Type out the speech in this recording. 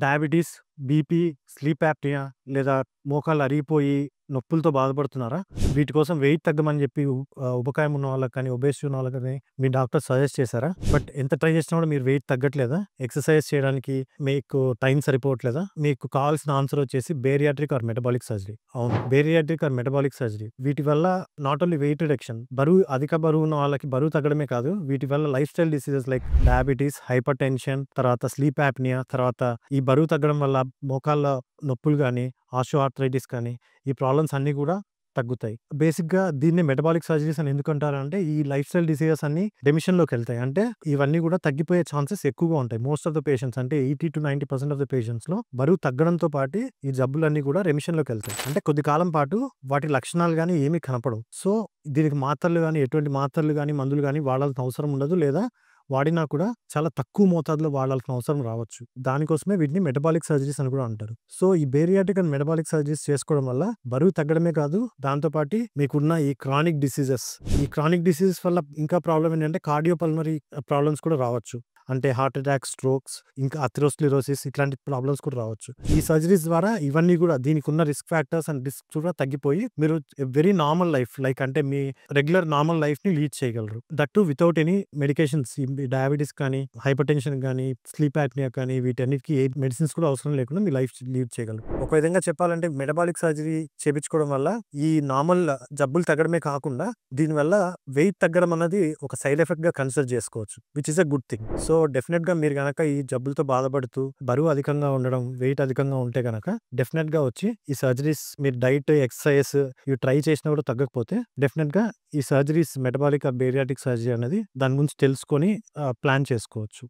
Diabetes, BP, sleep apnoea లేదా మోకాళ్ళు అరిగిపోయి నొప్పులతో బాధపడుతున్నారా? వీటి కోసం వెయిట్ తగ్గమని చెప్పి ఉబకాయం ఉన్న వాళ్ళకి కానీ, ఒబేసిటీ ఉన్న వాళ్ళకి కానీ మీ డాక్టర్ సజెస్ట్ చేశారా? బట్ ఎంత ట్రై చేసినా కూడా మీరు వెయిట్ తగ్గట్లేదా? ఎక్సర్సైజ్ చేయడానికి మీకు టైం సరిపోవట్లేదా? మీకు కావాల్సిన ఆన్సర్ వచ్చేసి బేరియాట్రిక్ ఆర్ మెటబాలిక్ సర్జరీ. అవును, బేరియాట్రిక్ ఆర్ మెటబాలిక్ సర్జరీ. వీటి వల్ల నాట్ ఓన్లీ వెయిట్ రిడక్షన్, అధిక బరువు ఉన్న వాళ్ళకి బరువు తగ్గడమే కాదు, వీటి వల్ల life style diseases like diabetes, hyper tension, తర్వాత స్లీప్ యాప్నియా, తర్వాత ఈ బరువు తగ్గడం వల్ల మోకాళ్ళ నొప్పులు కానీ, ఆస్టియోఆర్థరైటిస్ కానీ, ఈ ప్రాబ్లమ్స్ అన్నీ కూడా తగ్గుతాయి. బేసిక్‌గా దీన్ని మెటబాలిక్ సర్జరీస్ అని ఎందుకంటారంటే, ఈ లైఫ్ స్టైల్ డిసీజెస్ అన్నీ రెమిషన్‌లోకెళ్తాయి. అంటే ఇవన్నీ కూడా తగ్గిపోయే ఛాన్సెస్ ఎక్కువగా ఉంటాయి. మోస్ట్ ఆఫ్ ద పేషెంట్స్ అంటే 80-90% ఆఫ్ ద పేషెంట్స్‌లో బరువు తగ్గడంతో పాటు ఈ జబ్బులన్నీ కూడా రెమిషన్‌లోకెళ్తాయి. అంటే కొద్ది కాలం పాటు వాటి లక్షణాలు గానీ ఏమీ కనపడవు. సో, దీనికి మాత్రలు గానీ, ఎటువంటి మాత్రలు గానీ, మందులు గానీ వాడాల్సిన అవసరం ఉండదు. లేదా వాడినా కూడా చాలా తక్కువ మోతాదులో వాడాల్సిన అవసరం రావచ్చు. దానికోసమే వీటిని మెటబాలిక్ సర్జరీస్ అని కూడా అంటారు. సో, ఈ బేరియాట్రిక్ అండ్ మెటబాలిక్ సర్జరీస్ చేసుకోవడం వల్ల బరువు తగ్గడమే కాదు, దాంతో పాటు మీకున్న ఈ క్రానిక్ డిసీజెస్ వల్ల ఇంకా ప్రాబ్లమ్ ఏంటంటే కార్డియోపల్మనరీ ప్రాబ్లమ్స్ కూడా రావచ్చు. అంటే హార్ట్ అటాక్, స్ట్రోక్స్, ఇంకా అథెరోస్క్లెరోసిస్ ఇట్లాంటి ప్రాబ్లమ్స్ కూడా రావచ్చు. ఈ సర్జరీస్ ద్వారా ఇవన్నీ కూడా దీనికున్న రిస్క్ ఫ్యాక్టర్స్ అండ్ రిస్క్స్ కూడా తగ్గిపోయి మీరు వెరీ నార్మల్ లైఫ్ అంటే మీ రెగ్యులర్ నార్మల్ లైఫ్‌ని లీడ్ చేయగలరు. That two without any medications. Diabetes కానీ, హైపర్ టెన్షన్ కానీ, స్లీప్ యాప్నియా కానీ వీటన్నిటికి ఏ మెడిసిన్స్ కూడా అవసరం లేకుండా మీ లైఫ్ లీడ్ చేయగలరు. ఒక విధంగా చెప్పాలంటే మెటబాలిక్ సర్జరీ చేపించుకోవడం వల్ల ఈ నార్మల్ జబ్బులు తగ్గడమే కాకుండా దీనివల్ల వెయిట్ తగ్గడం అన్నది ఒక సైడ్ ఎఫెక్ట్‌గా కన్సిడర్ చేసుకోవచ్చు. Which is a good thing. So, డెఫినిట్‌గా మీరు గనక ఈ జబ్బులతో బాధపడుతూ బరువు అధికంగా ఉండడం, వెయిట్ అధికంగా ఉంటే గనక డెఫినిట్‌గా వచ్చి ఈ సర్జరీస్ మీరు డైట్, ఎక్సర్సైజ్ ఇవి ట్రై చేసినా కూడా తగ్గకపోతే డెఫినిట్‌గా ఈ surgeries metabolic or bariatric surgery అనేది దాని గురించి తెలుసుకొని ప్లాన్ చేసుకోవచ్చు.